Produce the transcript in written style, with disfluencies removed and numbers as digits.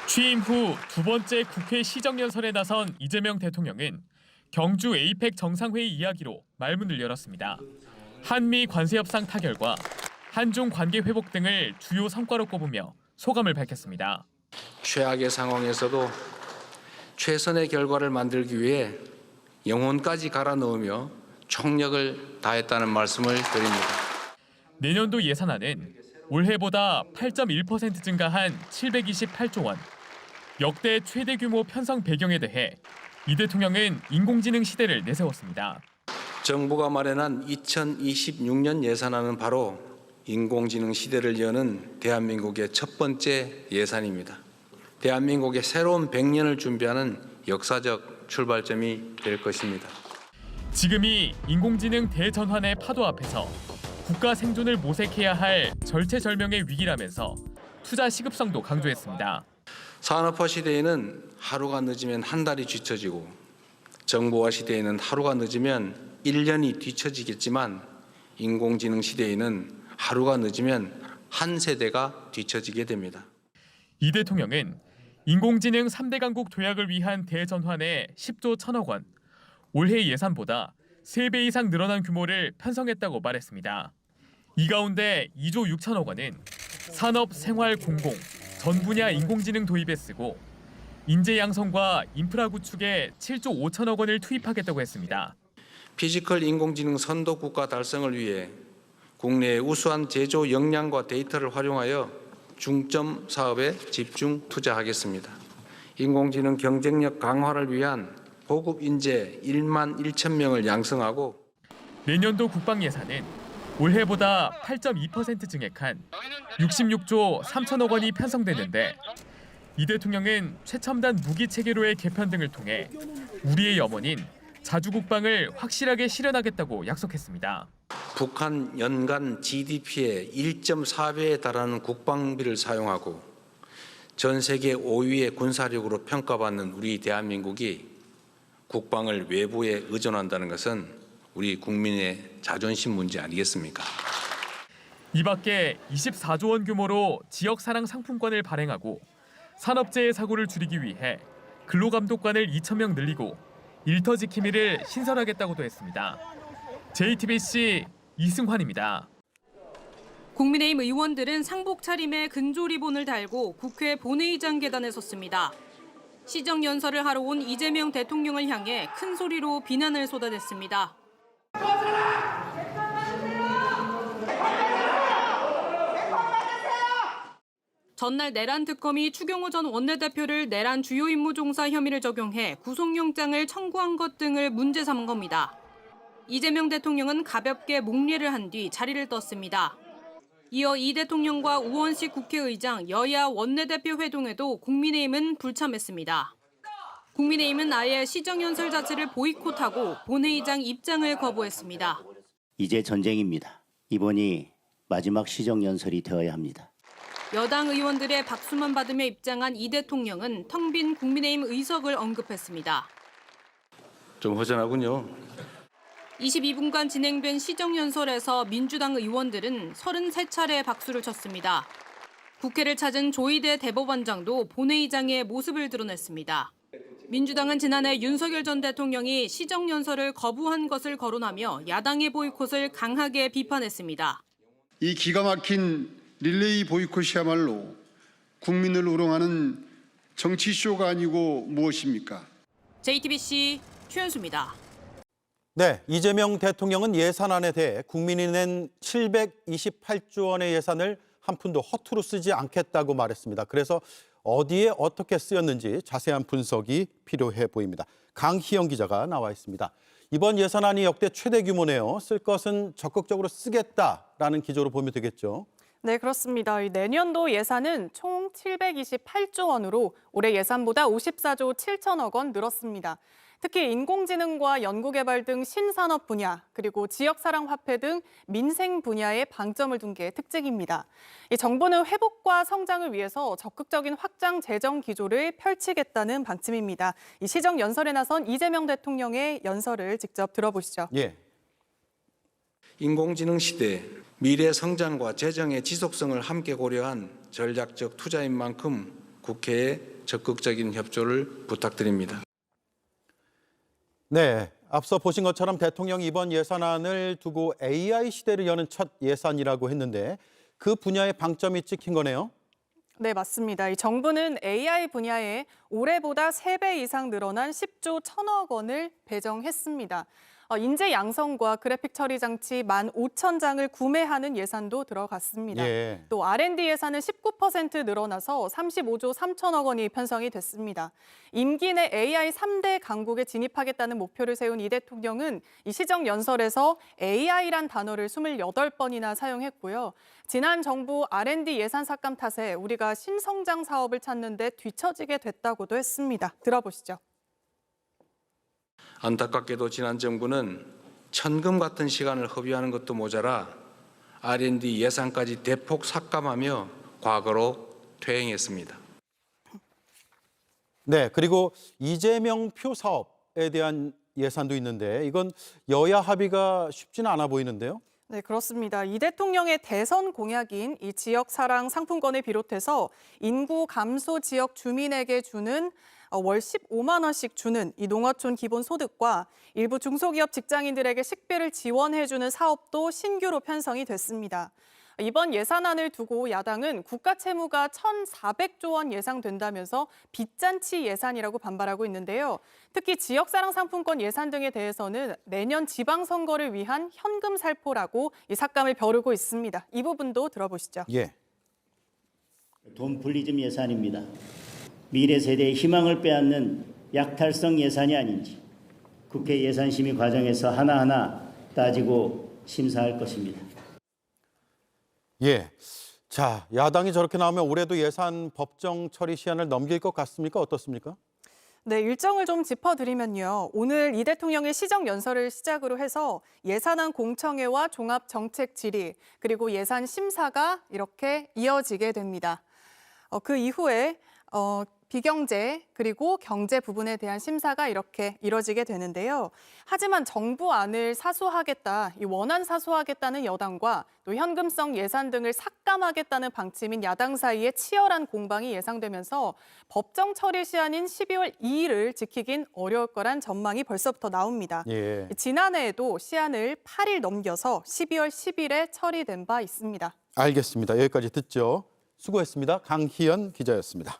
취임 후 두 번째 국회 시정연설에 나선 이재명 대통령은 경주 에이펙 정상회의 이야기로 말문을 열었습니다. 한미 관세 협상 타결과 한중 관계 회복 등을 주요 성과로 꼽으며 소감을 밝혔습니다. 최악의 상황에서도 최선의 결과를 만들기 위해 영혼까지 갈아 넣으며 총력을 다했다는 말씀을 드립니다. 내년도 예산안은 올해보다 8.1% 증가한 728조 원, 역대 최대 규모 편성 배경에 대해 이 대통령은 인공지능 시대를 내세웠습니다. 정부가 마련한 2026년 예산안은 바로 인공지능 시대를 여는 대한민국의 첫 번째 예산입니다. 대한민국의 새로운 100년을 준비하는 역사적 출발점이 될 것입니다. 지금이 인공지능 대전환의 파도 앞에서 국가 생존을 모색해야 할 절체절명의 위기라면서 투자 시급성도 강조했습니다. 산업화 시대에는 하루가 늦으면 한 달이 뒤처지고 정보화 시대에는 하루가 늦으면 1년이 뒤처지겠지만 인공지능 시대에는 하루가 늦으면 한 세대가 뒤처지게 됩니다. 이 대통령은 인공지능 3대 강국 도약을 위한 대전환에 10조 1천억 원, 올해 예산보다 3배 이상 늘어난 규모를 편성했다고 말했습니다. 이 가운데 2조 6천억 원은 산업, 생활, 공공, 전 분야 인공지능 도입에 쓰고 인재 양성과 인프라 구축에 7조 5천억 원을 투입하겠다고 했습니다. 피지컬 인공지능 선도 국가 달성을 위해 국내의 우수한 제조 역량과 데이터를 활용하여 중점 사업에 집중 투자하겠습니다. 인공지능 경쟁력 강화를 위한 고급 인재 1만 1천 명을 양성하고 내년도 국방 예산은 올해보다 8.2% 증액한 66조 3천억 원이 편성되는데 이 대통령은 최첨단 무기 체계로의 개편 등을 통해 우리의 염원인 자주국방을 확실하게 실현하겠다고 약속했습니다. 북한 연간 GDP의 1.4배에 달하는 국방비를 사용하고 전 세계 5위의 군사력으로 평가받는 우리 대한민국이 국방을 외부에 의존한다는 것은 우리 국민의 자존심 문제 아니겠습니까? 이 밖에 24조 원 규모로 지역사랑 상품권을 발행하고 산업재해 사고를 줄이기 위해 근로감독관을 2,000명 늘리고 일터 지킴이를 신설하겠다고도 했습니다. JTBC 이승환입니다. 국민의힘 의원들은 상복 차림에 근조 리본을 달고 국회 본회의장 계단에 섰습니다. 시정연설을 하러 온 이재명 대통령을 향해 큰 소리로 비난을 쏟아냈습니다. 전날 내란 특검이 추경호 전 원내대표를 내란 주요 임무 종사 혐의를 적용해 구속영장을 청구한 것 등을 문제 삼은 겁니다. 이재명 대통령은 가볍게 목례를 한 뒤 자리를 떴습니다. 이어 이 대통령과 우원식 국회의장 여야 원내대표 회동에도 국민의힘은 불참했습니다. 국민의힘은 아예 시정연설 자체를 보이콧하고 본회의장 입장을 거부했습니다. 이제 전쟁입니다. 이번이 마지막 시정연설이 되어야 합니다. 여당 의원들의 박수만 받으며 입장한 이 대통령은 텅 빈 국민의힘 의석을 언급했습니다. 좀 허전하군요. 22분간 진행된 시정연설에서 민주당 의원들은 33차례 박수를 쳤습니다. 국회를 찾은 조희대 대법원장도 본회의장에 모습을 드러냈습니다. 민주당은 지난해 윤석열 전 대통령이 시정연설을 거부한 것을 거론하며 야당의 보이콧을 강하게 비판했습니다. 이 기가 막힌 릴레이 보이콧이야말로 국민을 우롱하는 정치쇼가 아니고 무엇입니까? JTBC 최현수입니다. 네, 이재명 대통령은 예산안에 대해 국민이 낸 728조 원의 예산을 한 푼도 허투루 쓰지 않겠다고 말했습니다. 그래서 어디에 어떻게 쓰였는지 자세한 분석이 필요해 보입니다. 강희영 기자가 나와 있습니다. 이번 예산안이 역대 최대 규모네요. 쓸 것은 적극적으로 쓰겠다라는 기조로 보면 되겠죠. 네, 그렇습니다. 내년도 예산은 총 728조 원으로 올해 예산보다 54조 7천억 원 늘었습니다. 특히 인공지능과 연구개발 등 신산업 분야, 그리고 지역사랑 화폐 등 민생 분야에 방점을 둔 게 특징입니다. 정부는 회복과 성장을 위해서 적극적인 확장 재정 기조를 펼치겠다는 방침입니다. 이 시정 연설에 나선 이재명 대통령의 연설을 직접 들어보시죠. 예. 인공지능 시대, 미래 성장과 재정의 지속성을 함께 고려한 전략적 투자인 만큼 국회에 적극적인 협조를 부탁드립니다. 네, 앞서 보신 것처럼 대통령이 이번 예산안을 두고 AI 시대를 여는 첫 예산이라고 했는데 그 분야에 방점이 찍힌 거네요. 네, 맞습니다. 이 정부는 AI 분야에 올해보다 3배 이상 늘어난 10조 1천억 원을 배정했습니다. 인재 양성과 그래픽 처리 장치 15,000장을 구매하는 예산도 들어갔습니다. 예. 또 R&D 예산은 19% 늘어나서 35조 3천억 원이 편성이 됐습니다. 임기 내 AI 3대 강국에 진입하겠다는 목표를 세운 이 대통령은 이 시정연설에서 AI란 단어를 28번이나 사용했고요. 지난 정부 R&D 예산 삭감 탓에 우리가 신성장 사업을 찾는 데 뒤처지게 됐다고도 했습니다. 들어보시죠. 안타깝게도 지난 정부는 천금 같은 시간을 허비하는 것도 모자라 R&D 예산까지 대폭 삭감하며 과거로 퇴행했습니다. 네, 그리고 이재명 표 사업에 대한 예산도 있는데 이건 여야 합의가 쉽지는 않아 보이는데요. 네, 그렇습니다. 이 대통령의 대선 공약인 이 지역 사랑 상품권을 비롯해서 인구 감소 지역 주민에게 주는 월 15만 원씩 주는 이 농어촌 기본소득과 일부 중소기업 직장인들에게 식비를 지원해주는 사업도 신규로 편성이 됐습니다. 이번 예산안을 두고 야당은 국가 채무가 1,400조 원 예상된다면서 빚잔치 예산이라고 반발하고 있는데요. 특히 지역사랑 상품권 예산 등에 대해서는 내년 지방선거를 위한 현금 살포라고 이 삭감을 벼르고 있습니다. 이 부분도 들어보시죠. 예. 돈 분리즘 예산입니다. 미래 세대의 희망을 빼앗는 약탈성 예산이 아닌지 국회 예산심의 과정에서 하나하나 따지고 심사할 것입니다. 예. 자, 야당이 저렇게 나오면 올해도 예산 법정 처리 시한을 넘길 것 같습니까? 어떻습니까? 네, 일정을 좀 짚어드리면요. 오늘 이 대통령의 시정연설을 시작으로 해서 예산안 공청회와 종합정책질의 그리고 예산 심사가 이렇게 이어지게 됩니다. 그 이후에 비경제 그리고 경제 부분에 대한 심사가 이렇게 이뤄지게 되는데요. 하지만 정부안을 사수하겠다, 이 원안 사수하겠다는 여당과 또 현금성 예산 등을 삭감하겠다는 방침인 야당 사이에 치열한 공방이 예상되면서 법정 처리 시한인 12월 2일을 지키긴 어려울 거란 전망이 벌써부터 나옵니다. 예. 지난해에도 시한을 8일 넘겨서 12월 10일에 처리된 바 있습니다. 알겠습니다. 여기까지 듣죠. 수고했습니다. 강희연 기자였습니다.